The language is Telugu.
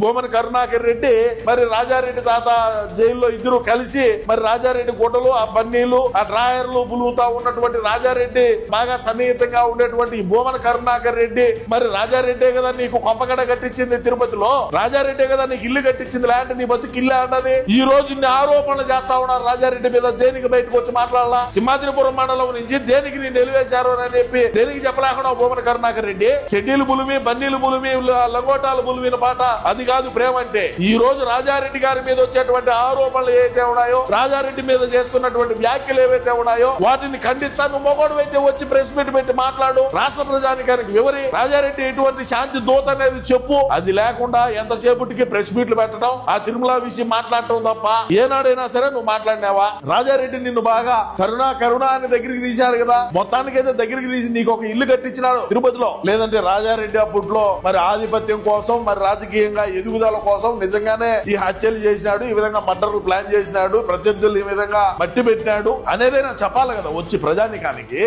బోమన కరుణాకర్ రెడ్డి మరి రాజారెడ్డి తాత జైల్లో ఇద్దరు కలిసి మరి రాజారెడ్డి గుడ్డలు ఆ బన్నీలు ఆ డ్రాయర్లు పులుగుతా ఉన్నటువంటి రాజారెడ్డి బాగా సన్నిహితంగా ఉండేటువంటి బోమన కరుణాకర్ రెడ్డి మరి రాజారెడ్డే కదా నీకు కొంపగడ కట్టించింది తిరుపతిలో, రాజారెడ్డే కదా నీకు ఇల్లు కట్టించింది, లేదంటే నీ బతుకు ఇల్లు అన్నది. ఈ రోజు ఇన్ని ఆరోపణలు చేస్తా ఉన్నారు రాజారెడ్డి మీద. దేనికి బయటకు వచ్చి మాట్లాడాలా? సింహాద్రిపురం మండలం నుంచి దేనికి నేను నిలివేశారు అని చెప్పి దేనికి చెప్పలేకుండా బోమన కరుణాకర్ రెడ్డి షెడ్యూల్ బులిమి బన్నీలు బులిమి లంగోటాలు బులిమిన పాట అది కాదు ప్రేమ అంటే. ఈ రోజు రాజారెడ్డి గారి మీద వచ్చేటువంటి ఆరోపణలు ఏవైతే ఉన్నాయో, రాజారెడ్డి మీద చేస్తున్నటువంటి వ్యాఖ్యలు ఏవైతే ఉన్నాయో వాటిని ఖండించాను. నువ్వు మొగోడు అయితే వచ్చి ప్రెస్ మీట్ పెట్టి మాట్లాడు, రాష్ట్ర ప్రజానికానికి వివరి, రాజారెడ్డి ఎటువంటి శాంతి దూత అనేది చెప్పు. అది లేకుండా ఎంతసేపటికి ప్రెస్ మీట్లు పెట్టడం, ఆ తిరుమల విషయం మాట్లాడటం తప్ప ఏనాడైనా సరే నువ్వు మాట్లాడినావా? రాజారెడ్డి నిన్ను బాగా కరుణ అని దగ్గరికి తీశాడు కదా, మొత్తానికైతే దగ్గరికి తీసి నీకు ఒక ఇల్లు కట్టించినాడు తిరుపతిలో. లేదంటే రాజారెడ్డి అప్పట్లో మరి ఆధిపత్యం కోసం మరి రాజకీయంగా ఎదుగుదల కోసం నిజంగానే ఈ హత్యలు చేసినాడు, ఈ విధంగా మర్డర్లు ప్లాన్ చేసినాడు, ప్రత్యర్థులు ఈ విధంగా మట్టి పెట్టినాడు అనేదైనా చెప్పాలి కదా వచ్చి ప్రజానికానికి.